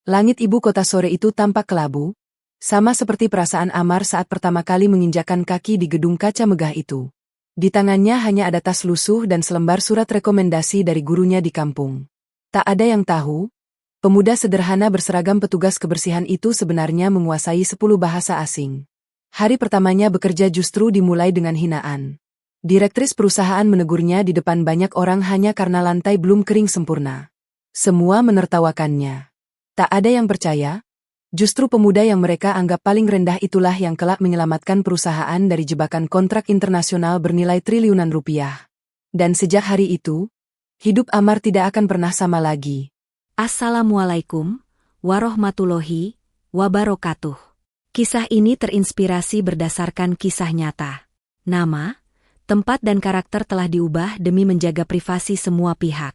Langit ibu kota sore itu tampak kelabu, sama seperti perasaan Amar saat pertama kali menginjakan kaki di gedung kaca megah itu. Di tangannya hanya ada tas lusuh dan selembar surat rekomendasi dari gurunya di kampung. Tak ada yang tahu, pemuda sederhana berseragam petugas kebersihan itu sebenarnya menguasai 10 bahasa asing. Hari pertamanya bekerja justru dimulai dengan hinaan. Direktris perusahaan menegurnya di depan banyak orang hanya karena lantai belum kering sempurna. Semua menertawakannya. Tak ada yang percaya, justru pemuda yang mereka anggap paling rendah itulah yang kelak menyelamatkan perusahaan dari jebakan kontrak internasional bernilai triliunan rupiah. Dan sejak hari itu, hidup Amar tidak akan pernah sama lagi. Assalamualaikum warahmatullahi wabarakatuh. Kisah ini terinspirasi berdasarkan kisah nyata. Nama, tempat dan karakter telah diubah demi menjaga privasi semua pihak.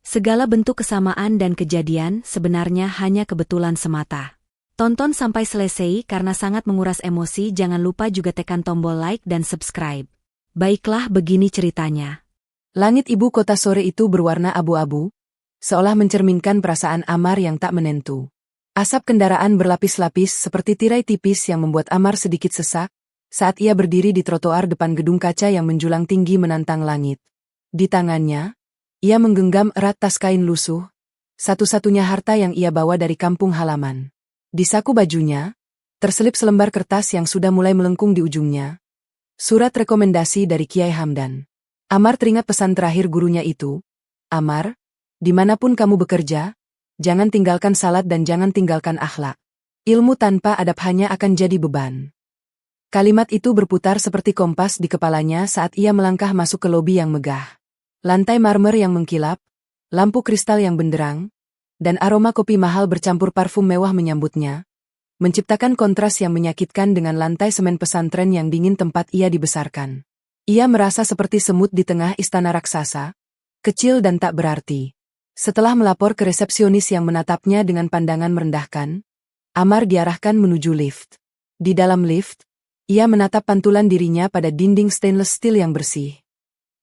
Segala bentuk kesamaan dan kejadian sebenarnya hanya kebetulan semata. Tonton sampai selesai karena sangat menguras emosi. Jangan lupa juga tekan tombol like dan subscribe. Baiklah, begini ceritanya. Langit ibu kota sore itu berwarna abu-abu, seolah mencerminkan perasaan Amar yang tak menentu. Asap kendaraan berlapis-lapis seperti tirai tipis yang membuat Amar sedikit sesak saat ia berdiri di trotoar depan gedung kaca yang menjulang tinggi menantang langit. Di tangannya, ia menggenggam erat tas kain lusuh, satu-satunya harta yang ia bawa dari kampung halaman. Di saku bajunya, terselip selembar kertas yang sudah mulai melengkung di ujungnya. Surat rekomendasi dari Kiai Hamdan. Amar teringat pesan terakhir gurunya itu. Amar, dimanapun kamu bekerja, jangan tinggalkan salat dan jangan tinggalkan akhlak. Ilmu tanpa adab hanya akan jadi beban. Kalimat itu berputar seperti kompas di kepalanya saat ia melangkah masuk ke lobi yang megah. Lantai marmer yang mengkilap, lampu kristal yang benderang, dan aroma kopi mahal bercampur parfum mewah menyambutnya, menciptakan kontras yang menyakitkan dengan lantai semen pesantren yang dingin tempat ia dibesarkan. Ia merasa seperti semut di tengah istana raksasa, kecil dan tak berarti. Setelah melapor ke resepsionis yang menatapnya dengan pandangan merendahkan, Amar diarahkan menuju lift. Di dalam lift, ia menatap pantulan dirinya pada dinding stainless steel yang bersih.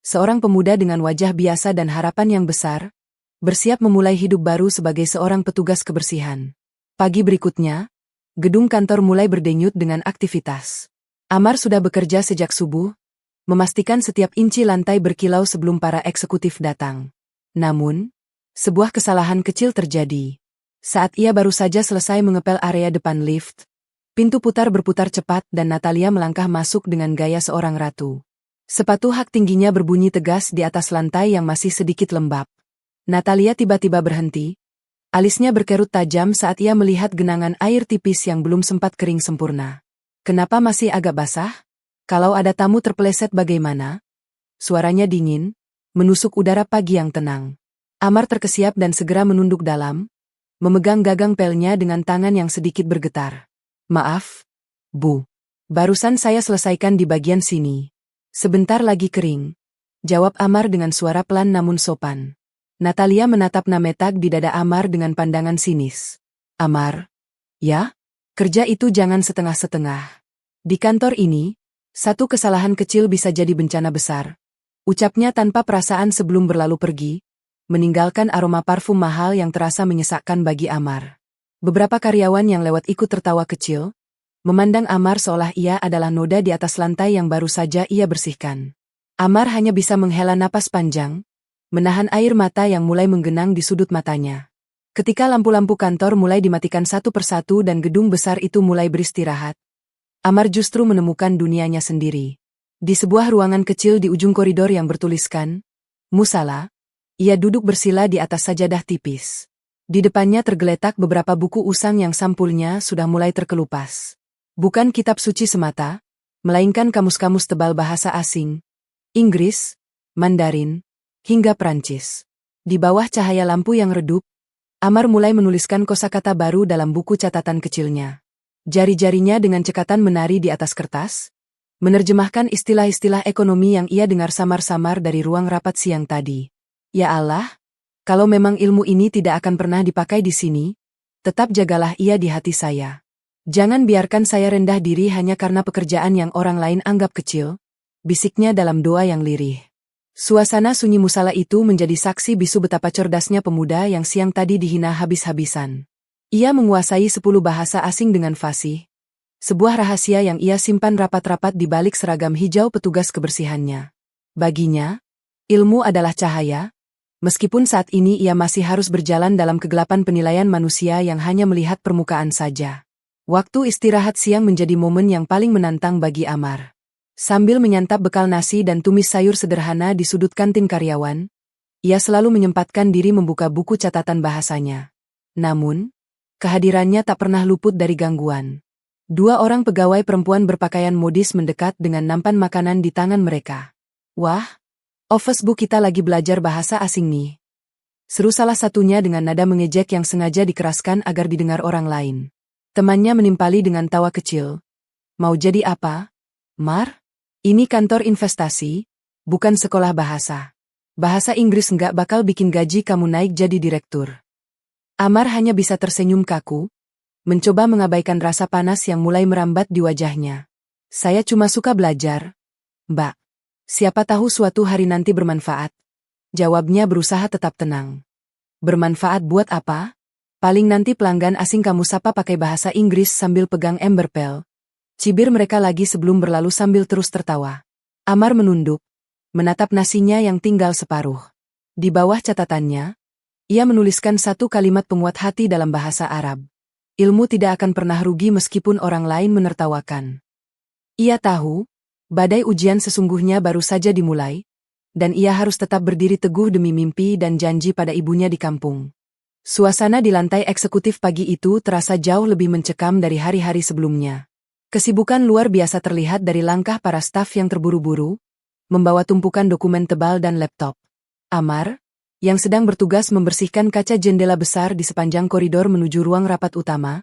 Seorang pemuda dengan wajah biasa dan harapan yang besar, bersiap memulai hidup baru sebagai seorang petugas kebersihan. Pagi berikutnya, gedung kantor mulai berdenyut dengan aktivitas. Amar sudah bekerja sejak subuh, memastikan setiap inci lantai berkilau sebelum para eksekutif datang. Namun, sebuah kesalahan kecil terjadi. Saat ia baru saja selesai mengepel area depan lift, pintu putar berputar cepat dan Natalia melangkah masuk dengan gaya seorang ratu. Sepatu hak tingginya berbunyi tegas di atas lantai yang masih sedikit lembab. Natalia tiba-tiba berhenti. Alisnya berkerut tajam saat ia melihat genangan air tipis yang belum sempat kering sempurna. Kenapa masih agak basah? Kalau ada tamu terpeleset bagaimana? Suaranya dingin, menusuk udara pagi yang tenang. Amar terkesiap dan segera menunduk dalam, memegang gagang pelnya dengan tangan yang sedikit bergetar. Maaf, Bu. Barusan saya selesaikan di bagian sini. Sebentar lagi kering. Jawab Amar dengan suara pelan namun sopan. Natalia menatap Nametag di dada Amar dengan pandangan sinis. Amar? Ya? Kerja itu jangan setengah-setengah. Di kantor ini, satu kesalahan kecil bisa jadi bencana besar. Ucapnya tanpa perasaan sebelum berlalu pergi, meninggalkan aroma parfum mahal yang terasa menyesakkan bagi Amar. Beberapa karyawan yang lewat ikut tertawa kecil, memandang Amar seolah ia adalah noda di atas lantai yang baru saja ia bersihkan. Amar hanya bisa menghela napas panjang, menahan air mata yang mulai menggenang di sudut matanya. Ketika lampu-lampu kantor mulai dimatikan satu persatu dan gedung besar itu mulai beristirahat, Amar justru menemukan dunianya sendiri. Di sebuah ruangan kecil di ujung koridor yang bertuliskan Musala, ia duduk bersila di atas sajadah tipis. Di depannya tergeletak beberapa buku usang yang sampulnya sudah mulai terkelupas. Bukan kitab suci semata, melainkan kamus-kamus tebal bahasa asing, Inggris, Mandarin, hingga Prancis. Di bawah cahaya lampu yang redup, Amar mulai menuliskan kosakata baru dalam buku catatan kecilnya. Jari-jarinya dengan cekatan menari di atas kertas, menerjemahkan istilah-istilah ekonomi yang ia dengar samar-samar dari ruang rapat siang tadi. Ya Allah, kalau memang ilmu ini tidak akan pernah dipakai di sini, tetap jagalah ia di hati saya. Jangan biarkan saya rendah diri hanya karena pekerjaan yang orang lain anggap kecil, bisiknya dalam doa yang lirih. Suasana sunyi musala itu menjadi saksi bisu betapa cerdasnya pemuda yang siang tadi dihina habis-habisan. Ia menguasai 10 bahasa asing dengan fasih. Sebuah rahasia yang ia simpan rapat-rapat di balik seragam hijau petugas kebersihannya. Baginya, ilmu adalah cahaya, meskipun saat ini ia masih harus berjalan dalam kegelapan penilaian manusia yang hanya melihat permukaan saja. Waktu istirahat siang menjadi momen yang paling menantang bagi Amar. Sambil menyantap bekal nasi dan tumis sayur sederhana di sudut kantin karyawan, ia selalu menyempatkan diri membuka buku catatan bahasanya. Namun, kehadirannya tak pernah luput dari gangguan. 2 orang pegawai perempuan berpakaian modis mendekat dengan nampan makanan di tangan mereka. "Wah, office bu kita lagi belajar bahasa asing nih," seru salah satunya dengan nada mengejek yang sengaja dikeraskan agar didengar orang lain. Temannya menimpali dengan tawa kecil. "Mau jadi apa, Mar? Ini kantor investasi, bukan sekolah bahasa. Bahasa Inggris nggak bakal bikin gaji kamu naik jadi direktur." Amar hanya bisa tersenyum kaku, mencoba mengabaikan rasa panas yang mulai merambat di wajahnya. "Saya cuma suka belajar, Mbak. Siapa tahu suatu hari nanti bermanfaat," jawabnya berusaha tetap tenang. "Bermanfaat buat apa? Paling nanti pelanggan asing kamu sapa pakai bahasa Inggris sambil pegang ember pel," cibir mereka lagi sebelum berlalu sambil terus tertawa. Amar menunduk, menatap nasinya yang tinggal separuh. Di bawah catatannya, ia menuliskan 1 kalimat penguat hati dalam bahasa Arab. Ilmu tidak akan pernah rugi meskipun orang lain menertawakan. Ia tahu, badai ujian sesungguhnya baru saja dimulai, dan ia harus tetap berdiri teguh demi mimpi dan janji pada ibunya di kampung. Suasana di lantai eksekutif pagi itu terasa jauh lebih mencekam dari hari-hari sebelumnya. Kesibukan luar biasa terlihat dari langkah para staf yang terburu-buru, membawa tumpukan dokumen tebal dan laptop. Amar, yang sedang bertugas membersihkan kaca jendela besar di sepanjang koridor menuju ruang rapat utama,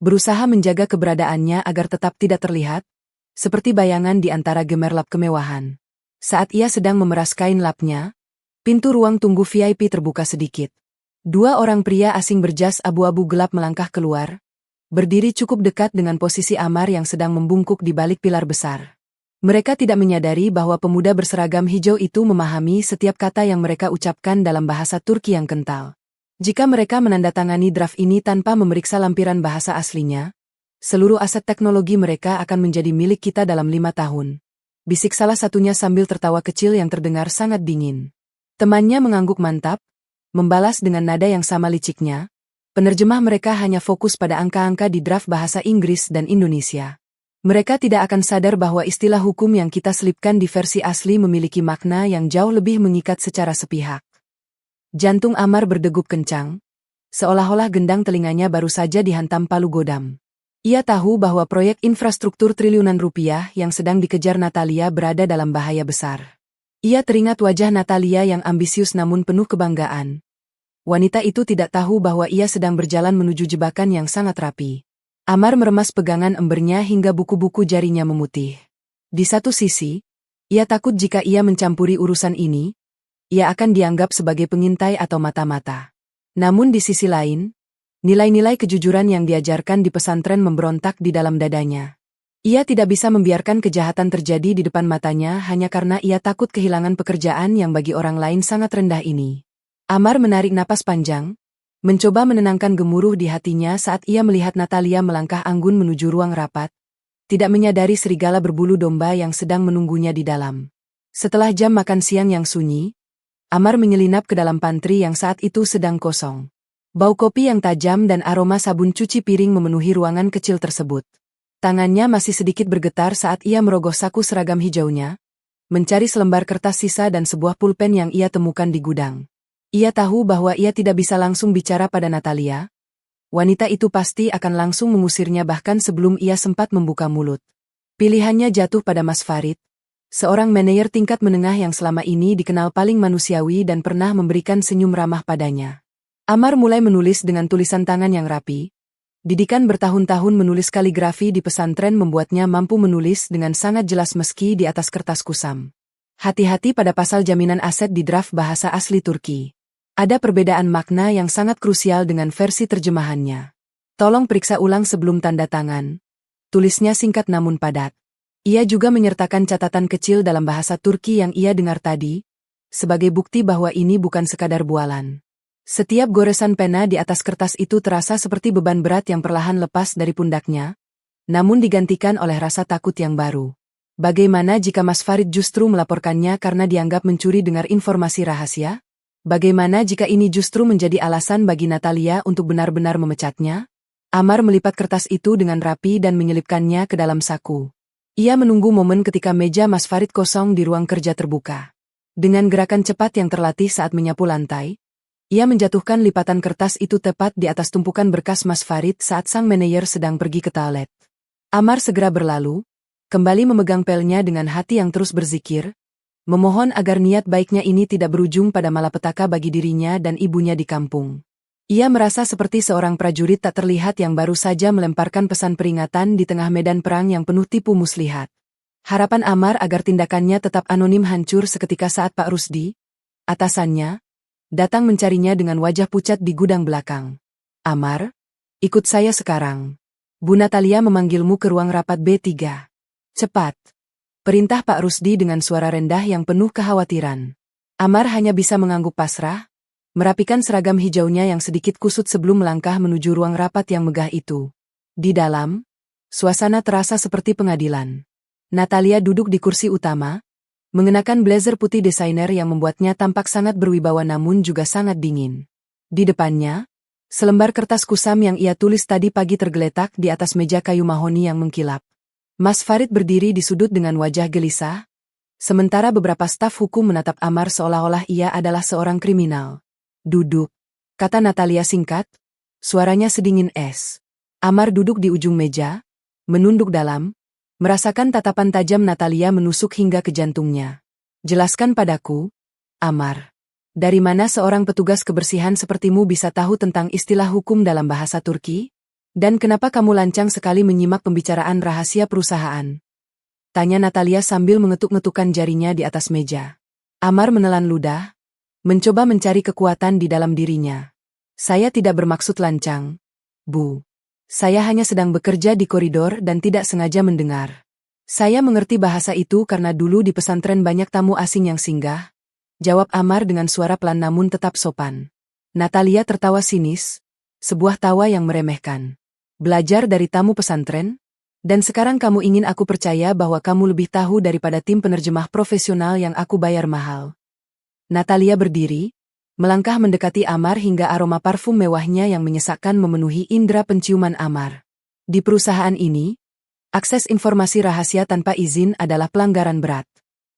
berusaha menjaga keberadaannya agar tetap tidak terlihat, seperti bayangan di antara gemerlap kemewahan. Saat ia sedang memeras kain lapnya, pintu ruang tunggu VIP terbuka sedikit. 2 orang pria asing berjas abu-abu gelap melangkah keluar, berdiri cukup dekat dengan posisi Amar yang sedang membungkuk di balik pilar besar. Mereka tidak menyadari bahwa pemuda berseragam hijau itu memahami setiap kata yang mereka ucapkan dalam bahasa Turki yang kental. Jika mereka menandatangani draft ini tanpa memeriksa lampiran bahasa aslinya, seluruh aset teknologi mereka akan menjadi milik kita dalam 5 tahun. Bisik salah satunya sambil tertawa kecil yang terdengar sangat dingin. Temannya mengangguk mantap, membalas dengan nada yang sama liciknya. Penerjemah mereka hanya fokus pada angka-angka di draft bahasa Inggris dan Indonesia. Mereka tidak akan sadar bahwa istilah hukum yang kita selipkan di versi asli memiliki makna yang jauh lebih mengikat secara sepihak. Jantung Amar berdegup kencang, seolah-olah gendang telinganya baru saja dihantam palu godam. Ia tahu bahwa proyek infrastruktur triliunan rupiah yang sedang dikejar Natalia berada dalam bahaya besar. Ia teringat wajah Natalia yang ambisius namun penuh kebanggaan. Wanita itu tidak tahu bahwa ia sedang berjalan menuju jebakan yang sangat rapi. Amar meremas pegangan embernya hingga buku-buku jarinya memutih. Di satu sisi, ia takut jika ia mencampuri urusan ini, ia akan dianggap sebagai pengintai atau mata-mata. Namun di sisi lain, nilai-nilai kejujuran yang diajarkan di pesantren memberontak di dalam dadanya. Ia tidak bisa membiarkan kejahatan terjadi di depan matanya hanya karena ia takut kehilangan pekerjaan yang bagi orang lain sangat rendah ini. Amar menarik napas panjang, mencoba menenangkan gemuruh di hatinya saat ia melihat Natalia melangkah anggun menuju ruang rapat, tidak menyadari serigala berbulu domba yang sedang menunggunya di dalam. Setelah jam makan siang yang sunyi, Amar menyelinap ke dalam pantry yang saat itu sedang kosong. Bau kopi yang tajam dan aroma sabun cuci piring memenuhi ruangan kecil tersebut. Tangannya masih sedikit bergetar saat ia merogoh saku seragam hijaunya, mencari selembar kertas sisa dan sebuah pulpen yang ia temukan di gudang. Ia tahu bahwa ia tidak bisa langsung bicara pada Natalia. Wanita itu pasti akan langsung mengusirnya bahkan sebelum ia sempat membuka mulut. Pilihannya jatuh pada Mas Farid, seorang manajer tingkat menengah yang selama ini dikenal paling manusiawi dan pernah memberikan senyum ramah padanya. Amar mulai menulis dengan tulisan tangan yang rapi. Didikan bertahun-tahun menulis kaligrafi di pesantren membuatnya mampu menulis dengan sangat jelas meski di atas kertas kusam. Hati-hati pada pasal jaminan aset di draft bahasa asli Turki. Ada perbedaan makna yang sangat krusial dengan versi terjemahannya. Tolong periksa ulang sebelum tanda tangan. Tulisnya singkat namun padat. Ia juga menyertakan catatan kecil dalam bahasa Turki yang ia dengar tadi, sebagai bukti bahwa ini bukan sekadar bualan. Setiap goresan pena di atas kertas itu terasa seperti beban berat yang perlahan lepas dari pundaknya, namun digantikan oleh rasa takut yang baru. Bagaimana jika Mas Farid justru melaporkannya karena dianggap mencuri dengar informasi rahasia? Bagaimana jika ini justru menjadi alasan bagi Natalia untuk benar-benar memecatnya? Amar melipat kertas itu dengan rapi dan menyelipkannya ke dalam saku. Ia menunggu momen ketika meja Mas Farid kosong di ruang kerja terbuka. Dengan gerakan cepat yang terlatih saat menyapu lantai, ia menjatuhkan lipatan kertas itu tepat di atas tumpukan berkas Mas Farid saat sang manajer sedang pergi ke toilet. Amar segera berlalu, kembali memegang pelnya dengan hati yang terus berzikir, memohon agar niat baiknya ini tidak berujung pada malapetaka bagi dirinya dan ibunya di kampung. Ia merasa seperti seorang prajurit tak terlihat yang baru saja melemparkan pesan peringatan di tengah medan perang yang penuh tipu muslihat. Harapan Amar agar tindakannya tetap anonim hancur seketika saat Pak Rusdi, atasannya, datang mencarinya dengan wajah pucat di gudang belakang. Amar, ikut saya sekarang. Bu Natalia memanggilmu ke ruang rapat B3. Cepat. Perintah Pak Rusdi dengan suara rendah yang penuh kekhawatiran. Amar hanya bisa mengangguk pasrah, merapikan seragam hijaunya yang sedikit kusut sebelum melangkah menuju ruang rapat yang megah itu. Di dalam, suasana terasa seperti pengadilan. Natalia duduk di kursi utama, mengenakan blazer putih desainer yang membuatnya tampak sangat berwibawa namun juga sangat dingin. Di depannya, selembar kertas kusam yang ia tulis tadi pagi tergeletak di atas meja kayu mahoni yang mengkilap. Mas Farid berdiri di sudut dengan wajah gelisah, sementara beberapa staf hukum menatap Amar seolah-olah ia adalah seorang kriminal. Duduk, kata Natalia singkat, suaranya sedingin es. Amar duduk di ujung meja, menunduk dalam, merasakan tatapan tajam Natalia menusuk hingga ke jantungnya. Jelaskan padaku, Amar. Dari mana seorang petugas kebersihan sepertimu bisa tahu tentang istilah hukum dalam bahasa Turki? Dan kenapa kamu lancang sekali menyimak pembicaraan rahasia perusahaan? Tanya Natalia sambil mengetuk-ngetukkan jarinya di atas meja. Amar menelan ludah, mencoba mencari kekuatan di dalam dirinya. Saya tidak bermaksud lancang, Bu. Saya hanya sedang bekerja di koridor dan tidak sengaja mendengar. Saya mengerti bahasa itu karena dulu di pesantren banyak tamu asing yang singgah. Jawab Amar dengan suara pelan namun tetap sopan. Natalia tertawa sinis, sebuah tawa yang meremehkan. Belajar dari tamu pesantren? Dan sekarang kamu ingin aku percaya bahwa kamu lebih tahu daripada tim penerjemah profesional yang aku bayar mahal. Natalia berdiri, melangkah mendekati Amar hingga aroma parfum mewahnya yang menyesakkan memenuhi indera penciuman Amar. Di perusahaan ini, akses informasi rahasia tanpa izin adalah pelanggaran berat.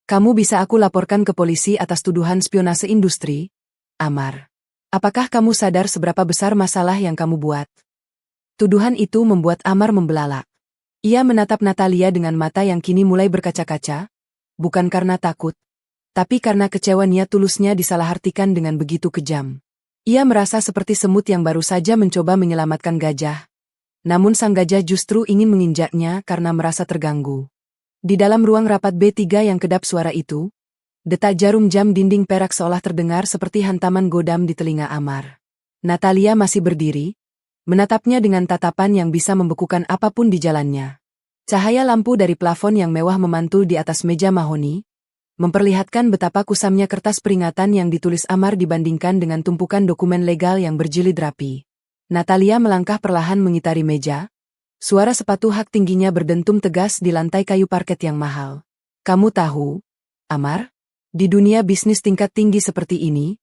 Kamu bisa aku laporkan ke polisi atas tuduhan spionase industri, Amar. Apakah kamu sadar seberapa besar masalah yang kamu buat? Tuduhan itu membuat Amar membelalak. Ia menatap Natalia dengan mata yang kini mulai berkaca-kaca, bukan karena takut, tapi karena kecewa niat tulusnya disalahartikan dengan begitu kejam. Ia merasa seperti semut yang baru saja mencoba menyelamatkan gajah. Namun sang gajah justru ingin menginjaknya karena merasa terganggu. Di dalam ruang rapat B3 yang kedap suara itu, detak jarum jam dinding perak seolah terdengar seperti hantaman godam di telinga Amar. Natalia masih berdiri, menatapnya dengan tatapan yang bisa membekukan apapun di jalannya. Cahaya lampu dari plafon yang mewah memantul di atas meja mahoni, memperlihatkan betapa kusamnya kertas peringatan yang ditulis Amar dibandingkan dengan tumpukan dokumen legal yang berjilid rapi. Natalia melangkah perlahan mengitari meja, suara sepatu hak tingginya berdentum tegas di lantai kayu parket yang mahal. Kamu tahu, Amar? Di dunia bisnis tingkat tinggi seperti ini,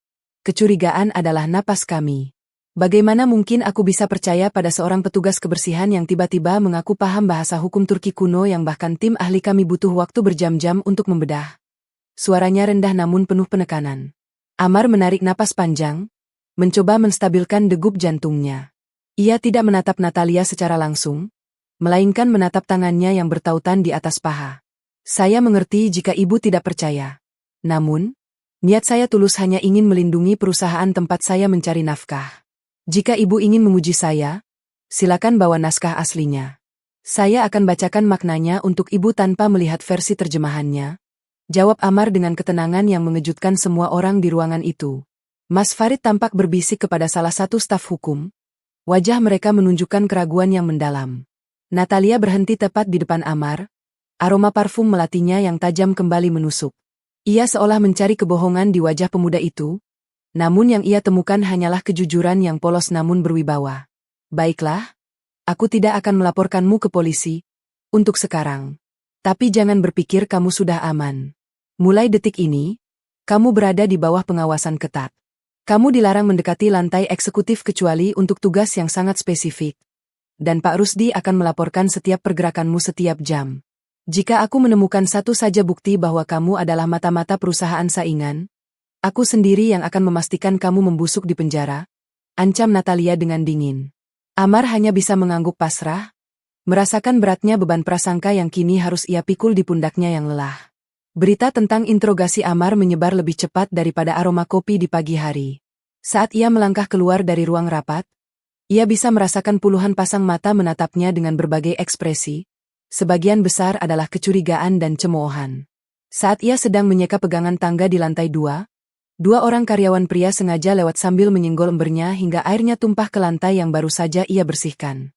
kecurigaan adalah napas kami. Bagaimana mungkin aku bisa percaya pada seorang petugas kebersihan yang tiba-tiba mengaku paham bahasa hukum Turki kuno yang bahkan tim ahli kami butuh waktu berjam-jam untuk membedah? Suaranya rendah namun penuh penekanan. Amar menarik napas panjang, mencoba menstabilkan degup jantungnya. Ia tidak menatap Natalia secara langsung, melainkan menatap tangannya yang bertautan di atas paha. Saya mengerti jika ibu tidak percaya. Namun, niat saya tulus hanya ingin melindungi perusahaan tempat saya mencari nafkah. Jika ibu ingin memuji saya, silakan bawa naskah aslinya. Saya akan bacakan maknanya untuk ibu tanpa melihat versi terjemahannya. Jawab Amar dengan ketenangan yang mengejutkan semua orang di ruangan itu. Mas Farid tampak berbisik kepada salah satu staf hukum. Wajah mereka menunjukkan keraguan yang mendalam. Natalia berhenti tepat di depan Amar. Aroma parfum melatinya yang tajam kembali menusuk. Ia seolah mencari kebohongan di wajah pemuda itu, Namun yang ia temukan hanyalah kejujuran yang polos namun berwibawa. Baiklah, aku tidak akan melaporkanmu ke polisi, untuk sekarang. Tapi jangan berpikir kamu sudah aman. Mulai detik ini, kamu berada di bawah pengawasan ketat. Kamu dilarang mendekati lantai eksekutif kecuali untuk tugas yang sangat spesifik. Dan Pak Rusdi akan melaporkan setiap pergerakanmu setiap jam. Jika aku menemukan satu saja bukti bahwa kamu adalah mata-mata perusahaan saingan, aku sendiri yang akan memastikan kamu membusuk di penjara, ancam Natalia dengan dingin. Amar hanya bisa mengangguk pasrah, merasakan beratnya beban prasangka yang kini harus ia pikul di pundaknya yang lelah. Berita tentang interogasi Amar menyebar lebih cepat daripada aroma kopi di pagi hari. Saat ia melangkah keluar dari ruang rapat, ia bisa merasakan puluhan pasang mata menatapnya dengan berbagai ekspresi. Sebagian besar adalah kecurigaan dan cemoohan. Saat ia sedang menyeka pegangan tangga di lantai 2, dua orang karyawan pria sengaja lewat sambil menyenggol embernya hingga airnya tumpah ke lantai yang baru saja ia bersihkan.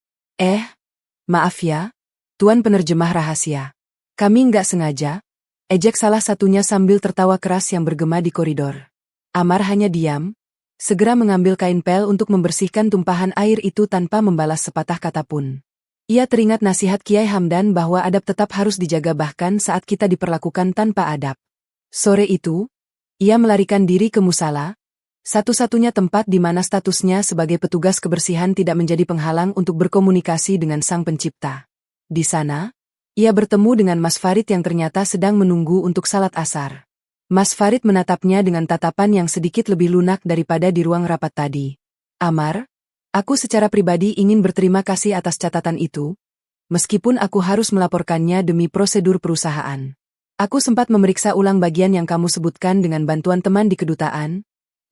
Maaf ya, Tuan penerjemah rahasia. Kami nggak sengaja, ejek salah satunya sambil tertawa keras yang bergema di koridor. Amar hanya diam, segera mengambil kain pel untuk membersihkan tumpahan air itu tanpa membalas sepatah kata pun. Ia teringat nasihat Kiai Hamdan bahwa adab tetap harus dijaga bahkan saat kita diperlakukan tanpa adab. Sore itu, ia melarikan diri ke musala, satu-satunya tempat di mana statusnya sebagai petugas kebersihan tidak menjadi penghalang untuk berkomunikasi dengan Sang Pencipta. Di sana, ia bertemu dengan Mas Farid yang ternyata sedang menunggu untuk salat asar. Mas Farid menatapnya dengan tatapan yang sedikit lebih lunak daripada di ruang rapat tadi. Amar, aku secara pribadi ingin berterima kasih atas catatan itu, meskipun aku harus melaporkannya demi prosedur perusahaan. Aku sempat memeriksa ulang bagian yang kamu sebutkan dengan bantuan teman di kedutaan,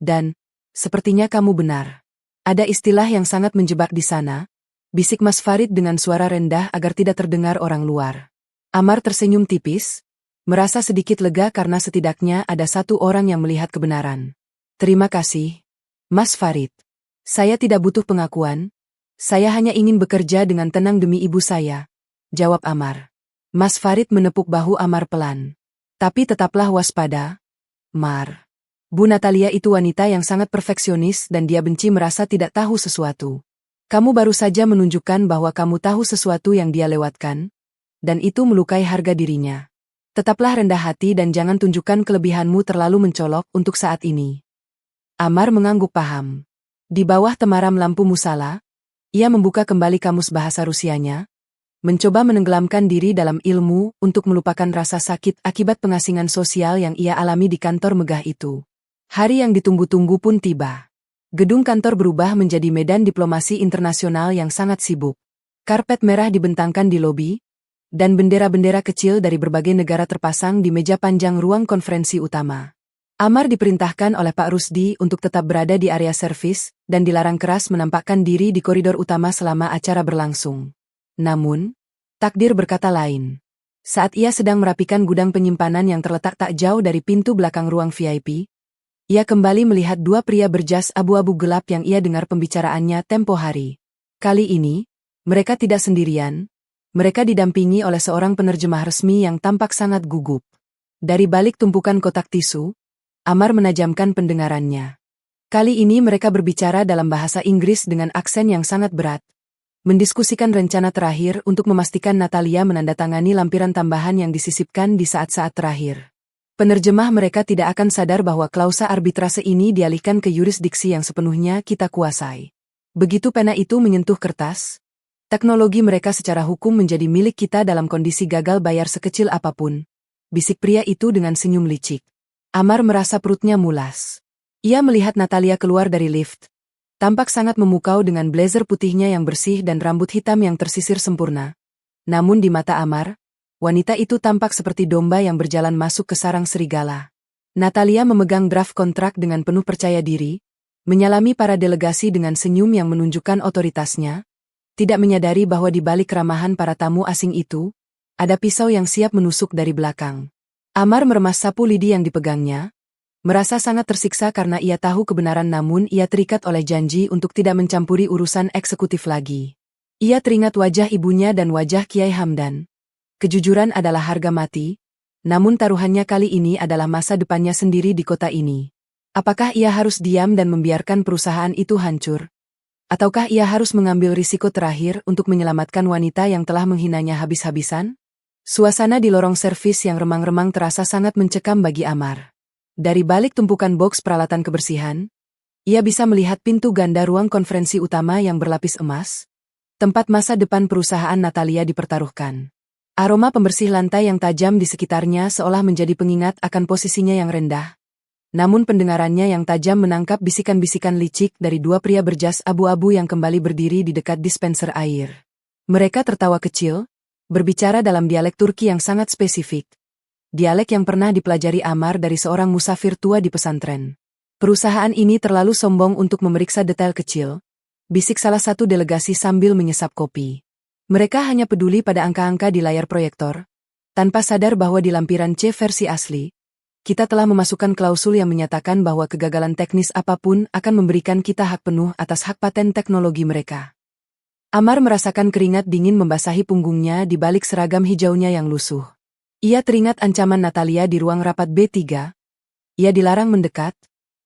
dan, sepertinya kamu benar. Ada istilah yang sangat menjebak di sana, bisik Mas Farid dengan suara rendah agar tidak terdengar orang luar. Amar tersenyum tipis, merasa sedikit lega karena setidaknya ada satu orang yang melihat kebenaran. Terima kasih, Mas Farid. Saya tidak butuh pengakuan, saya hanya ingin bekerja dengan tenang demi ibu saya, jawab Amar. Mas Farid menepuk bahu Amar pelan. Tapi tetaplah waspada, Mar. Bu Natalia itu wanita yang sangat perfeksionis dan dia benci merasa tidak tahu sesuatu. Kamu baru saja menunjukkan bahwa kamu tahu sesuatu yang dia lewatkan, dan itu melukai harga dirinya. Tetaplah rendah hati dan jangan tunjukkan kelebihanmu terlalu mencolok untuk saat ini. Amar mengangguk paham. Di bawah temaram lampu musala, ia membuka kembali kamus bahasa Rusianya, mencoba menenggelamkan diri dalam ilmu untuk melupakan rasa sakit akibat pengasingan sosial yang ia alami di kantor megah itu. Hari yang ditunggu-tunggu pun tiba. Gedung kantor berubah menjadi medan diplomasi internasional yang sangat sibuk. Karpet merah dibentangkan di lobi, dan bendera-bendera kecil dari berbagai negara terpasang di meja panjang ruang konferensi utama. Amar diperintahkan oleh Pak Rusdi untuk tetap berada di area servis dan dilarang keras menampakkan diri di koridor utama selama acara berlangsung. Namun, takdir berkata lain. Saat ia sedang merapikan gudang penyimpanan yang terletak tak jauh dari pintu belakang ruang VIP, ia kembali melihat dua pria berjas abu-abu gelap yang ia dengar pembicaraannya tempo hari. Kali ini, mereka tidak sendirian, mereka didampingi oleh seorang penerjemah resmi yang tampak sangat gugup. Dari balik tumpukan kotak tisu, Amar menajamkan pendengarannya. Kali ini mereka berbicara dalam bahasa Inggris dengan aksen yang sangat berat, mendiskusikan rencana terakhir untuk memastikan Natalia menandatangani lampiran tambahan yang disisipkan di saat-saat terakhir. Penerjemah mereka tidak akan sadar bahwa klausa arbitrase ini dialihkan ke yurisdiksi yang sepenuhnya kita kuasai. Begitu pena itu menyentuh kertas, teknologi mereka secara hukum menjadi milik kita dalam kondisi gagal bayar sekecil apapun, bisik pria itu dengan senyum licik. Amar merasa perutnya mulas. Ia melihat Natalia keluar dari lift. Tampak sangat memukau dengan blazer putihnya yang bersih dan rambut hitam yang tersisir sempurna. Namun di mata Amar, wanita itu tampak seperti domba yang berjalan masuk ke sarang serigala. Natalia memegang draft kontrak dengan penuh percaya diri, menyalami para delegasi dengan senyum yang menunjukkan otoritasnya, tidak menyadari bahwa di balik keramahan para tamu asing itu, ada pisau yang siap menusuk dari belakang. Amar meremas sapu lidi yang dipegangnya, merasa sangat tersiksa karena ia tahu kebenaran namun ia terikat oleh janji untuk tidak mencampuri urusan eksekutif lagi. Ia teringat wajah ibunya dan wajah Kiai Hamdan. Kejujuran adalah harga mati, namun taruhannya kali ini adalah masa depannya sendiri di kota ini. Apakah ia harus diam dan membiarkan perusahaan itu hancur? Ataukah ia harus mengambil risiko terakhir untuk menyelamatkan wanita yang telah menghinanya habis-habisan? Suasana di lorong servis yang remang-remang terasa sangat mencekam bagi Amar. Dari balik tumpukan boks peralatan kebersihan, ia bisa melihat pintu ganda ruang konferensi utama yang berlapis emas, tempat masa depan perusahaan Natalia dipertaruhkan. Aroma pembersih lantai yang tajam di sekitarnya seolah menjadi pengingat akan posisinya yang rendah. Namun pendengarannya yang tajam menangkap bisikan-bisikan licik dari dua pria berjas abu-abu yang kembali berdiri di dekat dispenser air. Mereka tertawa kecil, berbicara dalam dialek Turki yang sangat spesifik. Dialek yang pernah dipelajari Amar dari seorang musafir tua di pesantren. Perusahaan ini terlalu sombong untuk memeriksa detail kecil, bisik salah satu delegasi sambil menyesap kopi. Mereka hanya peduli pada angka-angka di layar proyektor, tanpa sadar bahwa di lampiran C versi asli, kita telah memasukkan klausul yang menyatakan bahwa kegagalan teknis apapun akan memberikan kita hak penuh atas hak paten teknologi mereka. Amar merasakan keringat dingin membasahi punggungnya di balik seragam hijaunya yang lusuh. Ia teringat ancaman Natalia di ruang rapat B3. Ia dilarang mendekat,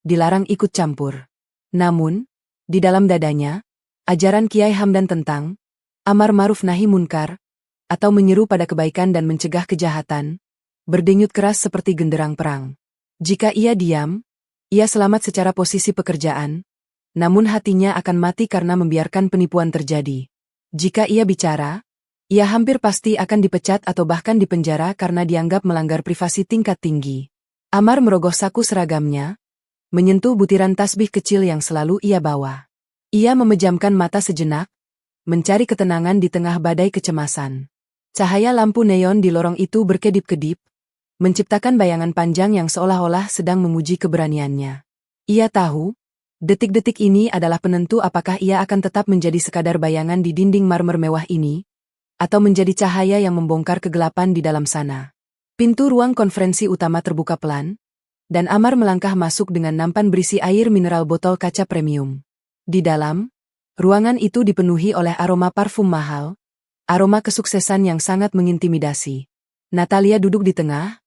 dilarang ikut campur. Namun, di dalam dadanya, ajaran Kiai Hamdan tentang Amar Ma'ruf Nahi Munkar, atau menyeru pada kebaikan dan mencegah kejahatan, berdenyut keras seperti genderang perang. Jika ia diam, ia selamat secara posisi pekerjaan, namun hatinya akan mati karena membiarkan penipuan terjadi. Jika ia bicara, ia hampir pasti akan dipecat atau bahkan dipenjara karena dianggap melanggar privasi tingkat tinggi. Amar merogoh saku seragamnya, menyentuh butiran tasbih kecil yang selalu ia bawa. Ia memejamkan mata sejenak, mencari ketenangan di tengah badai kecemasan. Cahaya lampu neon di lorong itu berkedip-kedip, menciptakan bayangan panjang yang seolah-olah sedang memuji keberaniannya. Ia tahu, detik-detik ini adalah penentu apakah ia akan tetap menjadi sekadar bayangan di dinding marmer mewah ini, atau menjadi cahaya yang membongkar kegelapan di dalam sana. Pintu ruang konferensi utama terbuka pelan, dan Amar melangkah masuk dengan nampan berisi air mineral botol kaca premium. Di dalam, ruangan itu dipenuhi oleh aroma parfum mahal, aroma kesuksesan yang sangat mengintimidasi. Natalia duduk di tengah,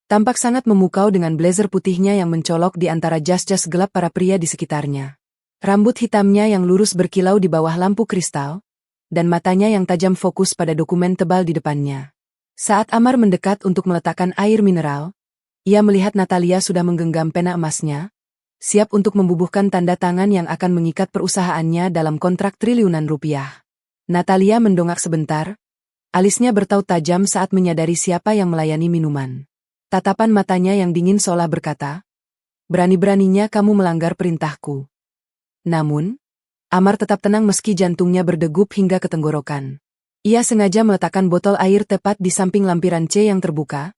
tampak sangat memukau dengan blazer putihnya yang mencolok di antara jas-jas gelap para pria di sekitarnya. Rambut hitamnya yang lurus berkilau di bawah lampu kristal, dan matanya yang tajam fokus pada dokumen tebal di depannya. Saat Amar mendekat untuk meletakkan air mineral, ia melihat Natalia sudah menggenggam pena emasnya, siap untuk membubuhkan tanda tangan yang akan mengikat perusahaannya dalam kontrak triliunan rupiah. Natalia mendongak sebentar, alisnya bertaut tajam saat menyadari siapa yang melayani minuman. Tatapan matanya yang dingin seolah berkata, "Berani-beraninya kamu melanggar perintahku." Namun, Amar tetap tenang meski jantungnya berdegup hingga ke tenggorokan. Ia sengaja meletakkan botol air tepat di samping lampiran C yang terbuka,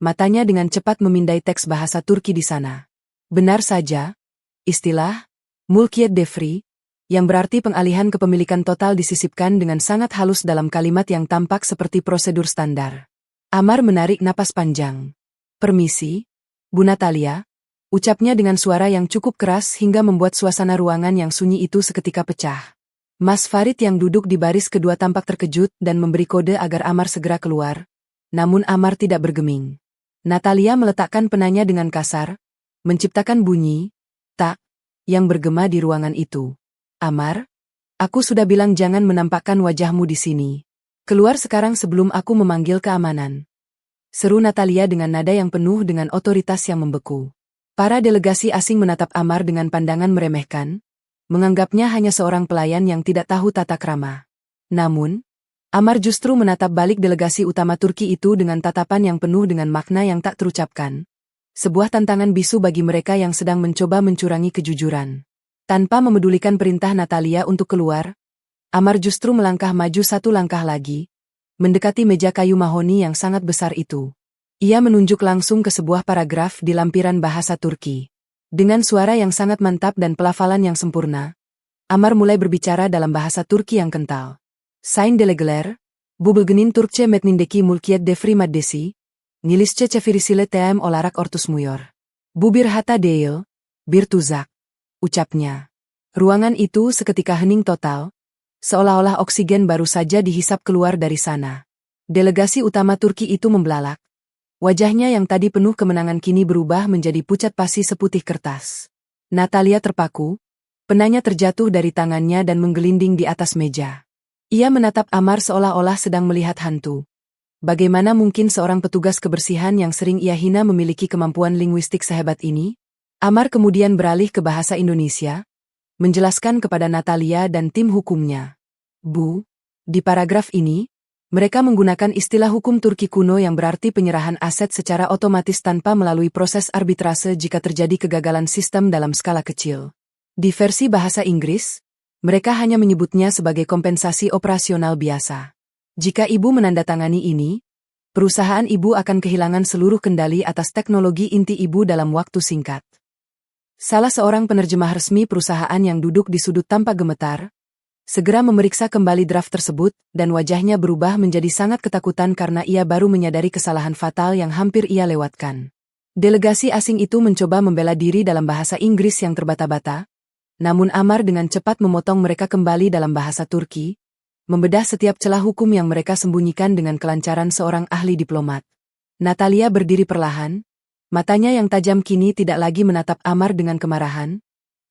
matanya dengan cepat memindai teks bahasa Turki di sana. Benar saja, istilah mulkiyet devri, yang berarti pengalihan kepemilikan total disisipkan dengan sangat halus dalam kalimat yang tampak seperti prosedur standar. Amar menarik napas panjang. "Permisi, Bu Natalia," ucapnya dengan suara yang cukup keras hingga membuat suasana ruangan yang sunyi itu seketika pecah. Mas Farid yang duduk di baris kedua tampak terkejut dan memberi kode agar Amar segera keluar, namun Amar tidak bergeming. Natalia meletakkan penanya dengan kasar, menciptakan bunyi, "tak," yang bergema di ruangan itu. "Amar, aku sudah bilang jangan menampakkan wajahmu di sini. Keluar sekarang sebelum aku memanggil keamanan," seru Natalia dengan nada yang penuh dengan otoritas yang membeku. Para delegasi asing menatap Amar dengan pandangan meremehkan, menganggapnya hanya seorang pelayan yang tidak tahu tata krama. Namun, Amar justru menatap balik delegasi utama Turki itu dengan tatapan yang penuh dengan makna yang tak terucapkan. Sebuah tantangan bisu bagi mereka yang sedang mencoba mencurangi kejujuran. Tanpa memedulikan perintah Natalia untuk keluar, Amar justru melangkah maju satu langkah lagi, mendekati meja kayu mahoni yang sangat besar itu. Ia menunjuk langsung ke sebuah paragraf di lampiran bahasa Turki. Dengan suara yang sangat mantap dan pelafalan yang sempurna, Amar mulai berbicara dalam bahasa Turki yang kental. "Sayın delegeler, bu bölgenin Türkçe metnindeki mulkiyet devri maddesi, İngilizce çevirisiyle TM olarak ortusmuyor. Bu bir hata değil, bir tuzak," ucapnya. Ruangan itu seketika hening total, seolah-olah oksigen baru saja dihisap keluar dari sana. Delegasi utama Turki itu membelalak. Wajahnya yang tadi penuh kemenangan kini berubah menjadi pucat pasi seputih kertas. Natalia terpaku, penanya terjatuh dari tangannya dan menggelinding di atas meja. Ia menatap Amar seolah-olah sedang melihat hantu. Bagaimana mungkin seorang petugas kebersihan yang sering ia hina memiliki kemampuan linguistik sehebat ini? Amar kemudian beralih ke bahasa Indonesia, menjelaskan kepada Natalia dan tim hukumnya. Bu, di paragraf ini, mereka menggunakan istilah hukum Turki kuno yang berarti penyerahan aset secara otomatis tanpa melalui proses arbitrase jika terjadi kegagalan sistem dalam skala kecil. Di versi bahasa Inggris, mereka hanya menyebutnya sebagai kompensasi operasional biasa. Jika ibu menandatangani ini, perusahaan ibu akan kehilangan seluruh kendali atas teknologi inti ibu dalam waktu singkat. Salah seorang penerjemah resmi perusahaan yang duduk di sudut tanpa gemetar, segera memeriksa kembali draft tersebut dan wajahnya berubah menjadi sangat ketakutan karena ia baru menyadari kesalahan fatal yang hampir ia lewatkan. Delegasi asing itu mencoba membela diri dalam bahasa Inggris yang terbata-bata, namun Amar dengan cepat memotong mereka kembali dalam bahasa Turki, membedah setiap celah hukum yang mereka sembunyikan dengan kelancaran seorang ahli diplomat. Natalia berdiri perlahan, matanya yang tajam kini tidak lagi menatap Amar dengan kemarahan,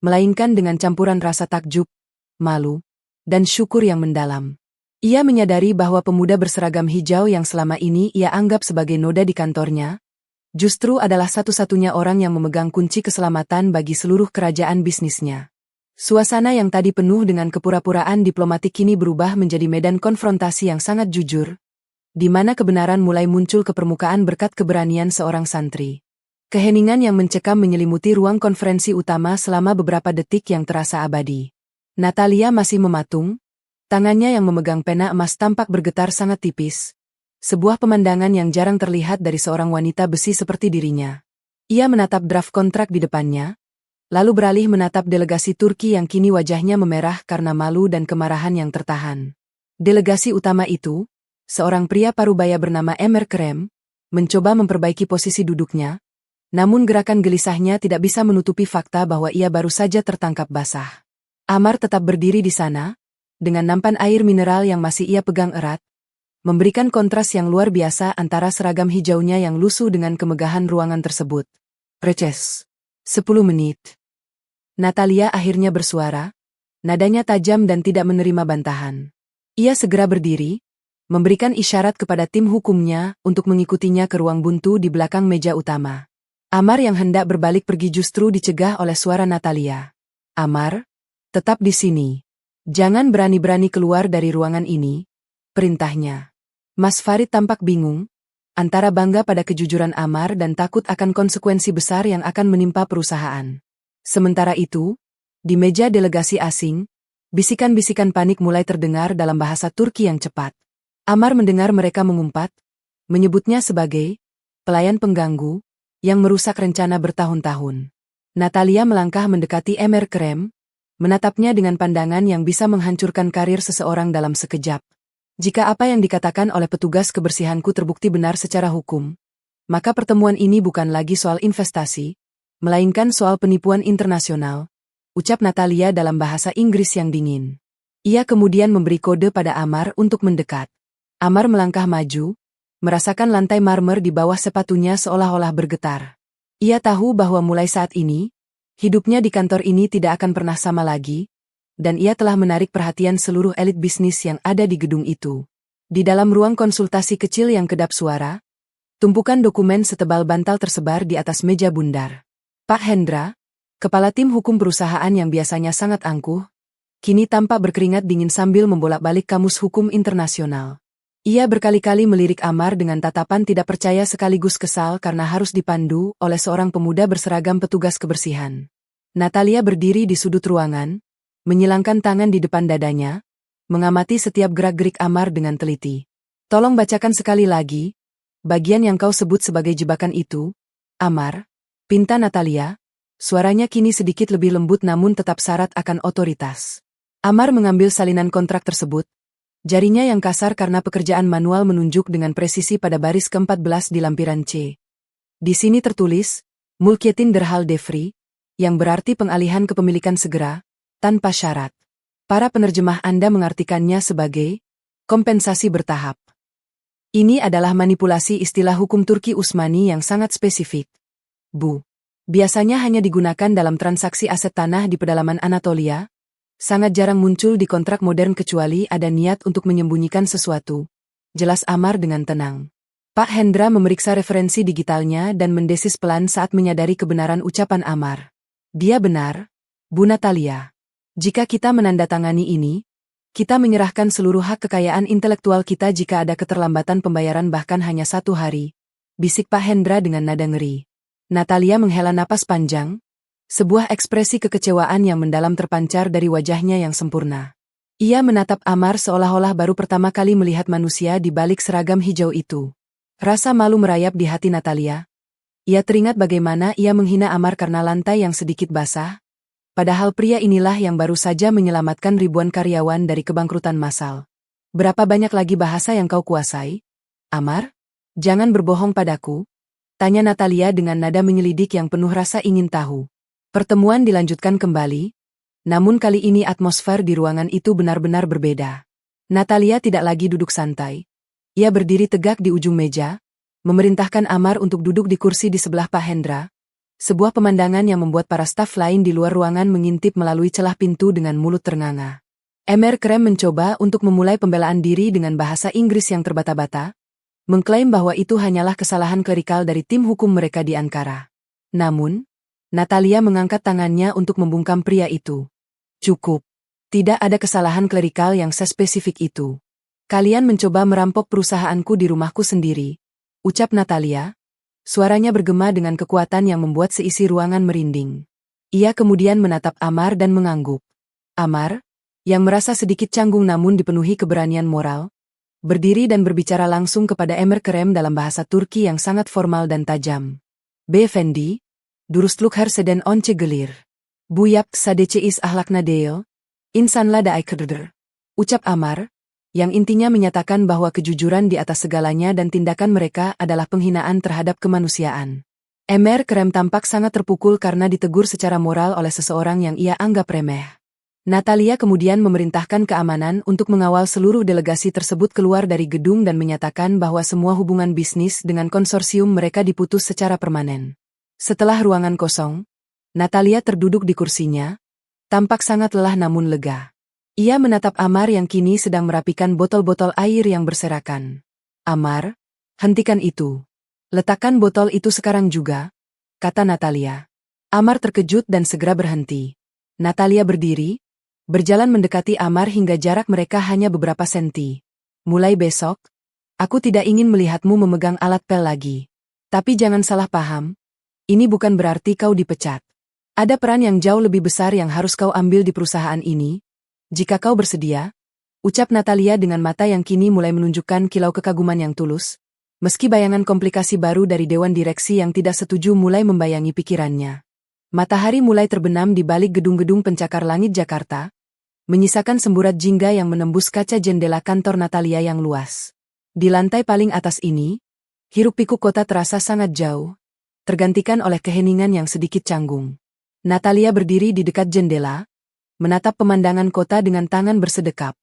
melainkan dengan campuran rasa takjub, malu, dan syukur yang mendalam. Ia menyadari bahwa pemuda berseragam hijau yang selama ini ia anggap sebagai noda di kantornya, justru adalah satu-satunya orang yang memegang kunci keselamatan bagi seluruh kerajaan bisnisnya. Suasana yang tadi penuh dengan kepura-puraan diplomatik kini berubah menjadi medan konfrontasi yang sangat jujur, di mana kebenaran mulai muncul ke permukaan berkat keberanian seorang santri. Keheningan yang mencekam menyelimuti ruang konferensi utama selama beberapa detik yang terasa abadi. Natalia masih mematung, tangannya yang memegang pena emas tampak bergetar sangat tipis. Sebuah pemandangan yang jarang terlihat dari seorang wanita besi seperti dirinya. Ia menatap draft kontrak di depannya, lalu beralih menatap delegasi Turki yang kini wajahnya memerah karena malu dan kemarahan yang tertahan. Delegasi utama itu, seorang pria parubaya bernama Emir Krem, mencoba memperbaiki posisi duduknya, namun gerakan gelisahnya tidak bisa menutupi fakta bahwa ia baru saja tertangkap basah. Amar tetap berdiri di sana, dengan nampan air mineral yang masih ia pegang erat, memberikan kontras yang luar biasa antara seragam hijaunya yang lusuh dengan kemegahan ruangan tersebut. Reces. 10 menit. Natalia akhirnya bersuara, nadanya tajam dan tidak menerima bantahan. Ia segera berdiri, memberikan isyarat kepada tim hukumnya untuk mengikutinya ke ruang buntu di belakang meja utama. Amar yang hendak berbalik pergi justru dicegah oleh suara Natalia. Amar, tetap di sini. Jangan berani-berani keluar dari ruangan ini, perintahnya. Mas Farid tampak bingung, antara bangga pada kejujuran Amar dan takut akan konsekuensi besar yang akan menimpa perusahaan. Sementara itu, di meja delegasi asing, bisikan-bisikan panik mulai terdengar dalam bahasa Turki yang cepat. Amar mendengar mereka mengumpat, menyebutnya sebagai pelayan pengganggu yang merusak rencana bertahun-tahun. Natalia melangkah mendekati Emir Krem, menatapnya dengan pandangan yang bisa menghancurkan karir seseorang dalam sekejap. Jika apa yang dikatakan oleh petugas kebersihanku terbukti benar secara hukum, maka pertemuan ini bukan lagi soal investasi, melainkan soal penipuan internasional, ucap Natalia dalam bahasa Inggris yang dingin. Ia kemudian memberi kode pada Amar untuk mendekat. Amar melangkah maju, merasakan lantai marmer di bawah sepatunya seolah-olah bergetar. Ia tahu bahwa mulai saat ini, hidupnya di kantor ini tidak akan pernah sama lagi, dan ia telah menarik perhatian seluruh elit bisnis yang ada di gedung itu. Di dalam ruang konsultasi kecil yang kedap suara, tumpukan dokumen setebal bantal tersebar di atas meja bundar. Pak Hendra, kepala tim hukum perusahaan yang biasanya sangat angkuh, kini tampak berkeringat dingin sambil membolak-balik kamus hukum internasional. Ia berkali-kali melirik Amar dengan tatapan tidak percaya sekaligus kesal karena harus dipandu oleh seorang pemuda berseragam petugas kebersihan. Natalia berdiri di sudut ruangan, menyilangkan tangan di depan dadanya, mengamati setiap gerak-gerik Amar dengan teliti. Tolong bacakan sekali lagi, bagian yang kau sebut sebagai jebakan itu, Amar, pinta Natalia, suaranya kini sedikit lebih lembut namun tetap syarat akan otoritas. Amar mengambil salinan kontrak tersebut, jarinya yang kasar karena pekerjaan manual menunjuk dengan presisi pada baris ke-14 di lampiran C. Di sini tertulis, Mulkiyetin Derhal Devri, yang berarti pengalihan kepemilikan segera, tanpa syarat. Para penerjemah Anda mengartikannya sebagai kompensasi bertahap. Ini adalah manipulasi istilah hukum Turki Utsmani yang sangat spesifik. Bu. Biasanya hanya digunakan dalam transaksi aset tanah di pedalaman Anatolia. Sangat jarang muncul di kontrak modern kecuali ada niat untuk menyembunyikan sesuatu. Jelas Amar dengan tenang. Pak Hendra memeriksa referensi digitalnya dan mendesis pelan saat menyadari kebenaran ucapan Amar. Dia benar, Bu Natalia. Jika kita menandatangani ini, kita menyerahkan seluruh hak kekayaan intelektual kita jika ada keterlambatan pembayaran bahkan hanya 1 hari. Bisik Pak Hendra dengan nada ngeri. Natalia menghela napas panjang. Sebuah ekspresi kekecewaan yang mendalam terpancar dari wajahnya yang sempurna. Ia menatap Amar seolah-olah baru pertama kali melihat manusia di balik seragam hijau itu. Rasa malu merayap di hati Natalia. Ia teringat bagaimana ia menghina Amar karena lantai yang sedikit basah. Padahal pria inilah yang baru saja menyelamatkan ribuan karyawan dari kebangkrutan massal. Berapa banyak lagi bahasa yang kau kuasai? Amar? Jangan berbohong padaku. Tanya Natalia dengan nada menyelidik yang penuh rasa ingin tahu. Pertemuan dilanjutkan kembali. Namun kali ini atmosfer di ruangan itu benar-benar berbeda. Natalia tidak lagi duduk santai. Ia berdiri tegak di ujung meja, memerintahkan Amar untuk duduk di kursi di sebelah Pak Hendra. Sebuah pemandangan yang membuat para staf lain di luar ruangan mengintip melalui celah pintu dengan mulut ternganga. Emir Krem mencoba untuk memulai pembelaan diri dengan bahasa Inggris yang terbata-bata, mengklaim bahwa itu hanyalah kesalahan klerikal dari tim hukum mereka di Ankara. Namun, Natalia mengangkat tangannya untuk membungkam pria itu. Cukup. Tidak ada kesalahan klerikal yang sespesifik itu. Kalian mencoba merampok perusahaanku di rumahku sendiri, ucap Natalia. Suaranya bergema dengan kekuatan yang membuat seisi ruangan merinding. Ia kemudian menatap Amar dan mengangguk. Amar, yang merasa sedikit canggung namun dipenuhi keberanian moral, berdiri dan berbicara langsung kepada Emir Krem dalam bahasa Turki yang sangat formal dan tajam. Beyefendi, durustluk her seden once gelir. Bu yap sadece is ahlakna değil, insanla da aykırıdır. Ucap Amar, yang intinya menyatakan bahwa kejujuran di atas segalanya dan tindakan mereka adalah penghinaan terhadap kemanusiaan. Emir Krem tampak sangat terpukul karena ditegur secara moral oleh seseorang yang ia anggap remeh. Natalia kemudian memerintahkan keamanan untuk mengawal seluruh delegasi tersebut keluar dari gedung dan menyatakan bahwa semua hubungan bisnis dengan konsorsium mereka diputus secara permanen. Setelah ruangan kosong, Natalia terduduk di kursinya, tampak sangat lelah namun lega. Ia menatap Amar yang kini sedang merapikan botol-botol air yang berserakan. Amar, hentikan itu. Letakkan botol itu sekarang juga, kata Natalia. Amar terkejut dan segera berhenti. Natalia berdiri, berjalan mendekati Amar hingga jarak mereka hanya beberapa senti. Mulai besok, aku tidak ingin melihatmu memegang alat pel lagi. Tapi jangan salah paham, ini bukan berarti kau dipecat. Ada peran yang jauh lebih besar yang harus kau ambil di perusahaan ini. Jika kau bersedia, ucap Natalia dengan mata yang kini mulai menunjukkan kilau kekaguman yang tulus, meski bayangan komplikasi baru dari dewan direksi yang tidak setuju mulai membayangi pikirannya. Matahari mulai terbenam di balik gedung-gedung pencakar langit Jakarta, menyisakan semburat jingga yang menembus kaca jendela kantor Natalia yang luas. Di lantai paling atas ini, hiruk-pikuk kota terasa sangat jauh, tergantikan oleh keheningan yang sedikit canggung. Natalia berdiri di dekat jendela, menatap pemandangan kota dengan tangan bersedekap.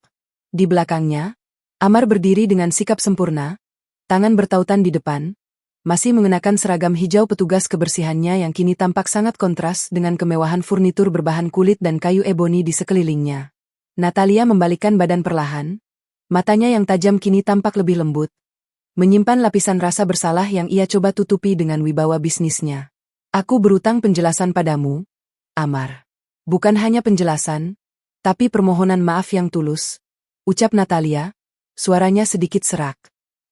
Di belakangnya, Amar berdiri dengan sikap sempurna, tangan bertautan di depan, masih mengenakan seragam hijau petugas kebersihannya yang kini tampak sangat kontras dengan kemewahan furnitur berbahan kulit dan kayu eboni di sekelilingnya. Natalia membalikkan badan perlahan, matanya yang tajam kini tampak lebih lembut, menyimpan lapisan rasa bersalah yang ia coba tutupi dengan wibawa bisnisnya. Aku berutang penjelasan padamu, Amar. Bukan hanya penjelasan, tapi permohonan maaf yang tulus, ucap Natalia, suaranya sedikit serak.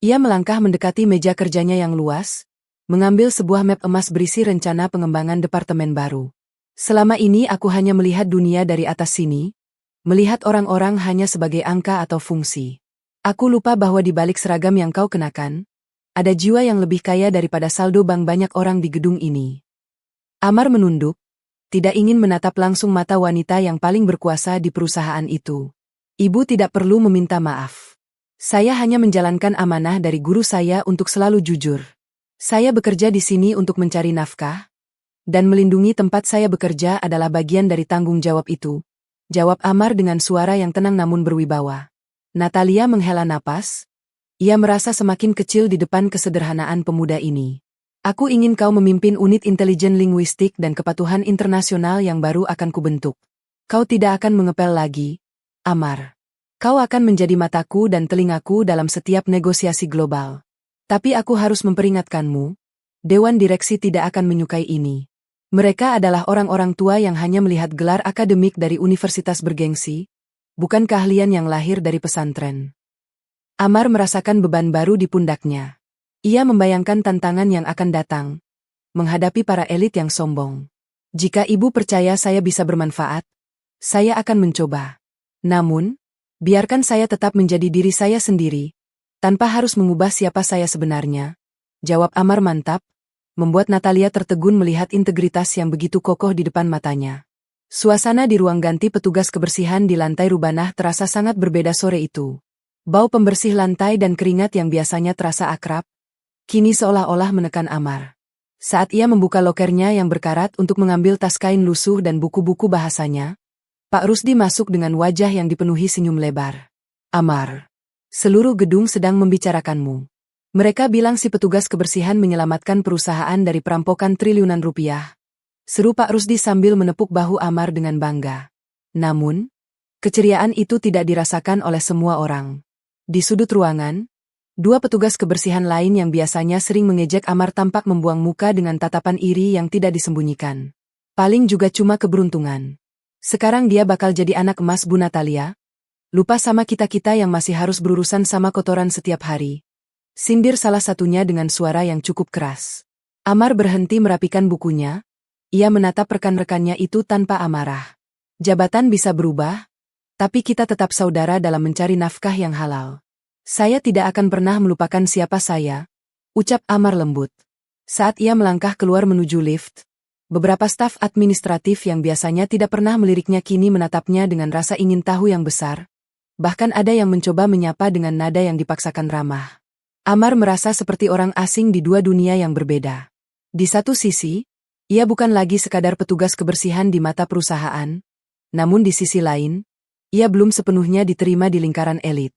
Ia melangkah mendekati meja kerjanya yang luas, mengambil sebuah map emas berisi rencana pengembangan departemen baru. Selama ini aku hanya melihat dunia dari atas sini, melihat orang-orang hanya sebagai angka atau fungsi. Aku lupa bahwa di balik seragam yang kau kenakan, ada jiwa yang lebih kaya daripada saldo bank banyak orang di gedung ini. Amar menunduk, tidak ingin menatap langsung mata wanita yang paling berkuasa di perusahaan itu. Ibu tidak perlu meminta maaf. Saya hanya menjalankan amanah dari guru saya untuk selalu jujur. Saya bekerja di sini untuk mencari nafkah, dan melindungi tempat saya bekerja adalah bagian dari tanggung jawab itu, jawab Amar dengan suara yang tenang namun berwibawa. Natalia menghela napas. Ia merasa semakin kecil di depan kesederhanaan pemuda ini. Aku ingin kau memimpin unit intelijen linguistik dan kepatuhan internasional yang baru akan kubentuk. Kau tidak akan mengepel lagi, Amar. Kau akan menjadi mataku dan telingaku dalam setiap negosiasi global. Tapi aku harus memperingatkanmu, Dewan Direksi tidak akan menyukai ini. Mereka adalah orang-orang tua yang hanya melihat gelar akademik dari universitas bergengsi, bukan keahlian yang lahir dari pesantren. Amar merasakan beban baru di pundaknya. Ia membayangkan tantangan yang akan datang, menghadapi para elit yang sombong. Jika ibu percaya saya bisa bermanfaat, saya akan mencoba. Namun, biarkan saya tetap menjadi diri saya sendiri, tanpa harus mengubah siapa saya sebenarnya. Jawab Amar mantap, membuat Natalia tertegun melihat integritas yang begitu kokoh di depan matanya. Suasana di ruang ganti petugas kebersihan di lantai Rubanah terasa sangat berbeda sore itu. Bau pembersih lantai dan keringat yang biasanya terasa akrab, kini seolah-olah menekan Amar. Saat ia membuka lokernya yang berkarat untuk mengambil tas kain lusuh dan buku-buku bahasanya, Pak Rusdi masuk dengan wajah yang dipenuhi senyum lebar. Amar, seluruh gedung sedang membicarakanmu. Mereka bilang si petugas kebersihan menyelamatkan perusahaan dari perampokan triliunan rupiah. Seru Pak Rusdi sambil menepuk bahu Amar dengan bangga. Namun, keceriaan itu tidak dirasakan oleh semua orang. Di sudut ruangan, dua petugas kebersihan lain yang biasanya sering mengejek Amar tampak membuang muka dengan tatapan iri yang tidak disembunyikan. Paling juga cuma keberuntungan. Sekarang dia bakal jadi anak emas Bu Natalia. Lupa sama kita-kita yang masih harus berurusan sama kotoran setiap hari. Sindir salah satunya dengan suara yang cukup keras. Amar berhenti merapikan bukunya. Ia menatap rekan-rekannya itu tanpa amarah. Jabatan bisa berubah, tapi kita tetap saudara dalam mencari nafkah yang halal. Saya tidak akan pernah melupakan siapa saya, ucap Amar lembut. Saat ia melangkah keluar menuju lift, beberapa staf administratif yang biasanya tidak pernah meliriknya kini menatapnya dengan rasa ingin tahu yang besar. Bahkan ada yang mencoba menyapa dengan nada yang dipaksakan ramah. Amar merasa seperti orang asing di dua dunia yang berbeda. Di satu sisi, ia bukan lagi sekadar petugas kebersihan di mata perusahaan, namun di sisi lain, ia belum sepenuhnya diterima di lingkaran elit.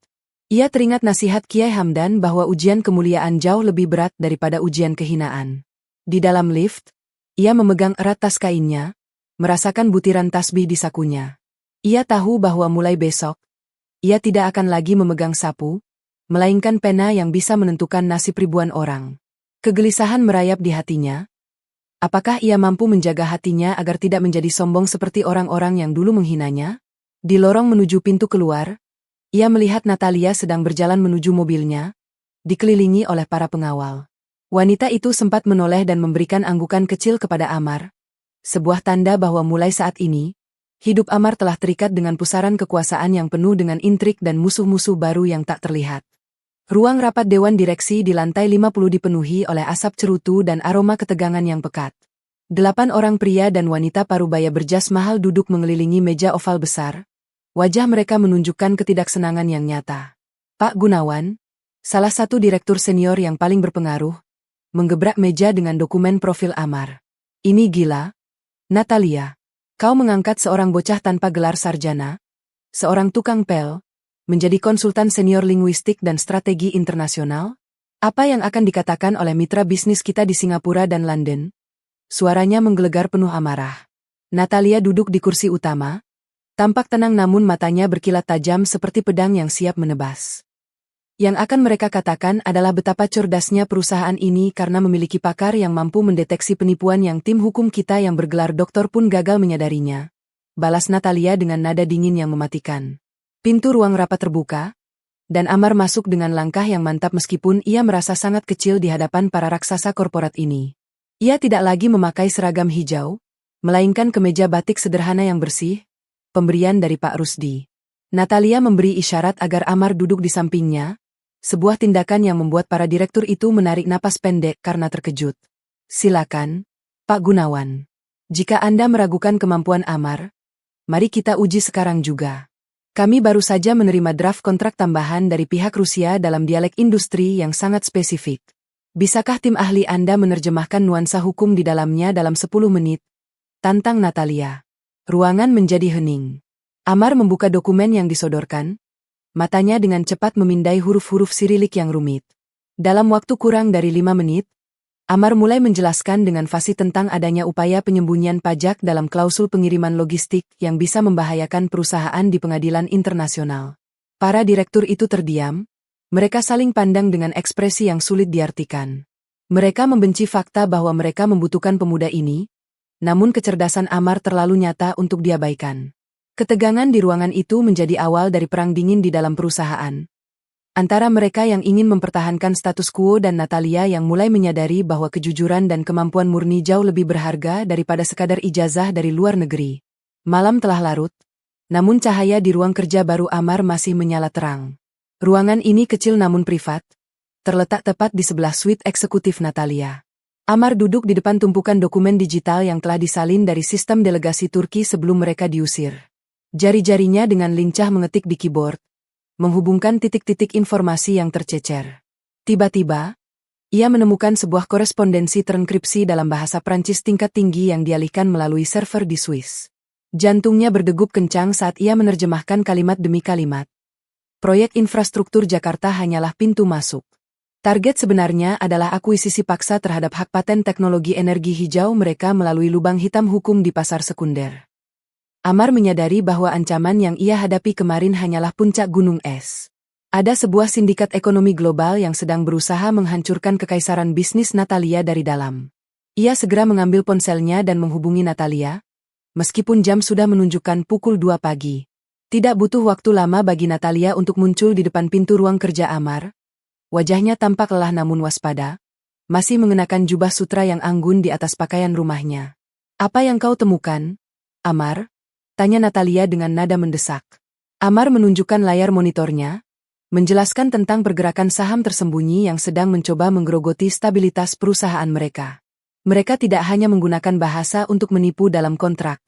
Ia teringat nasihat Kiai Hamdan bahwa ujian kemuliaan jauh lebih berat daripada ujian kehinaan. Di dalam lift, ia memegang erat tas kainnya, merasakan butiran tasbih di sakunya. Ia tahu bahwa mulai besok, ia tidak akan lagi memegang sapu, melainkan pena yang bisa menentukan nasib ribuan orang. Kegelisahan merayap di hatinya. Apakah ia mampu menjaga hatinya agar tidak menjadi sombong seperti orang-orang yang dulu menghinanya? Di lorong menuju pintu keluar, ia melihat Natalia sedang berjalan menuju mobilnya, dikelilingi oleh para pengawal. Wanita itu sempat menoleh dan memberikan anggukan kecil kepada Amar. Sebuah tanda bahwa mulai saat ini, hidup Amar telah terikat dengan pusaran kekuasaan yang penuh dengan intrik dan musuh-musuh baru yang tak terlihat. Ruang rapat Dewan Direksi di lantai 50 dipenuhi oleh asap cerutu dan aroma ketegangan yang pekat. 8 orang pria dan wanita parubaya berjas mahal duduk mengelilingi meja oval besar. Wajah mereka menunjukkan ketidaksenangan yang nyata. Pak Gunawan, salah satu direktur senior yang paling berpengaruh, menggebrak meja dengan dokumen profil Amar. Ini gila, Natalia. Kau mengangkat seorang bocah tanpa gelar sarjana, seorang tukang pel, menjadi konsultan senior linguistik dan strategi internasional? Apa yang akan dikatakan oleh mitra bisnis kita di Singapura dan London? Suaranya menggelegar penuh amarah. Natalia duduk di kursi utama, tampak tenang namun matanya berkilat tajam seperti pedang yang siap menebas. Yang akan mereka katakan adalah betapa cerdasnya perusahaan ini karena memiliki pakar yang mampu mendeteksi penipuan yang tim hukum kita yang bergelar doktor pun gagal menyadarinya. Balas Natalia dengan nada dingin yang mematikan. Pintu ruang rapat terbuka, dan Amar masuk dengan langkah yang mantap meskipun ia merasa sangat kecil di hadapan para raksasa korporat ini. Ia tidak lagi memakai seragam hijau, melainkan kemeja batik sederhana yang bersih, pemberian dari Pak Rusdi. Natalia memberi isyarat agar Amar duduk di sampingnya, sebuah tindakan yang membuat para direktur itu menarik napas pendek karena terkejut. Silakan, Pak Gunawan. Jika Anda meragukan kemampuan Amar, mari kita uji sekarang juga. Kami baru saja menerima draft kontrak tambahan dari pihak Rusia dalam dialek industri yang sangat spesifik. Bisakah tim ahli Anda menerjemahkan nuansa hukum di dalamnya dalam 10 menit? Tantang Natalia. Ruangan menjadi hening. Amar membuka dokumen yang disodorkan. matanya dengan cepat memindai huruf-huruf Sirilik yang rumit. Dalam waktu kurang dari 5 menit, Amar mulai menjelaskan dengan fasih tentang adanya upaya penyembunyian pajak dalam klausul pengiriman logistik yang bisa membahayakan perusahaan di pengadilan internasional. Para direktur itu terdiam, mereka saling pandang dengan ekspresi yang sulit diartikan. Mereka membenci fakta bahwa mereka membutuhkan pemuda ini, namun kecerdasan Amar terlalu nyata untuk diabaikan. Ketegangan di ruangan itu menjadi awal dari perang dingin di dalam perusahaan. Antara mereka yang ingin mempertahankan status quo dan Natalia yang mulai menyadari bahwa kejujuran dan kemampuan murni jauh lebih berharga daripada sekadar ijazah dari luar negeri. Malam telah larut, namun cahaya di ruang kerja baru Amar masih menyala terang. Ruangan ini kecil namun privat, terletak tepat di sebelah suite eksekutif Natalia. Amar duduk di depan tumpukan dokumen digital yang telah disalin dari sistem delegasi Turki sebelum mereka diusir. Jari-jarinya dengan lincah mengetik di keyboard, menghubungkan titik-titik informasi yang tercecer. Tiba-tiba, ia menemukan sebuah korespondensi terenkripsi dalam bahasa Prancis tingkat tinggi yang dialihkan melalui server di Swiss. Jantungnya berdegup kencang saat ia menerjemahkan kalimat demi kalimat. Proyek infrastruktur Jakarta hanyalah pintu masuk. Target sebenarnya adalah akuisisi paksa terhadap hak paten teknologi energi hijau mereka melalui lubang hitam hukum di pasar sekunder. Amar menyadari bahwa ancaman yang ia hadapi kemarin hanyalah puncak gunung es. Ada sebuah sindikat ekonomi global yang sedang berusaha menghancurkan kekaisaran bisnis Natalia dari dalam. Ia segera mengambil ponselnya dan menghubungi Natalia, meskipun jam sudah menunjukkan pukul 2 pagi. Tidak butuh waktu lama bagi Natalia untuk muncul di depan pintu ruang kerja Amar. Wajahnya tampak lelah namun waspada, masih mengenakan jubah sutra yang anggun di atas pakaian rumahnya. "Apa yang kau temukan, Amar?" tanya Natalia dengan nada mendesak. Amar menunjukkan layar monitornya, menjelaskan tentang pergerakan saham tersembunyi yang sedang mencoba menggerogoti stabilitas perusahaan mereka. Mereka tidak hanya menggunakan bahasa untuk menipu dalam kontrak,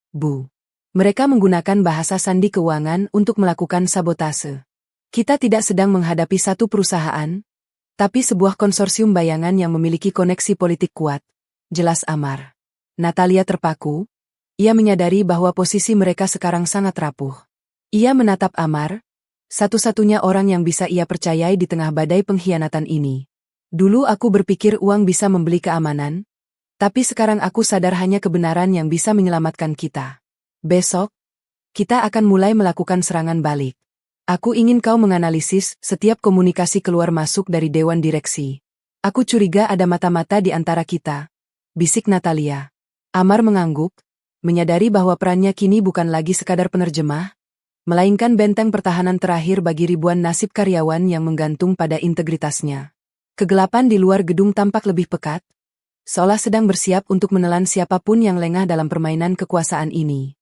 Bu. Mereka menggunakan bahasa sandi keuangan untuk melakukan sabotase. Kita tidak sedang menghadapi satu perusahaan, tapi sebuah konsorsium bayangan yang memiliki koneksi politik kuat, jelas Amar. Natalia terpaku. Ia menyadari bahwa posisi mereka sekarang sangat rapuh. Ia menatap Amar, satu-satunya orang yang bisa ia percayai di tengah badai pengkhianatan ini. "Dulu aku berpikir uang bisa membeli keamanan, tapi sekarang aku sadar hanya kebenaran yang bisa menyelamatkan kita. Besok, kita akan mulai melakukan serangan balik. Aku ingin kau menganalisis setiap komunikasi keluar masuk dari Dewan Direksi. Aku curiga ada mata-mata di antara kita," bisik Natalia. Amar mengangguk, menyadari bahwa perannya kini bukan lagi sekadar penerjemah, melainkan benteng pertahanan terakhir bagi ribuan nasib karyawan yang menggantung pada integritasnya. Kegelapan di luar gedung tampak lebih pekat, seolah sedang bersiap untuk menelan siapapun yang lengah dalam permainan kekuasaan ini.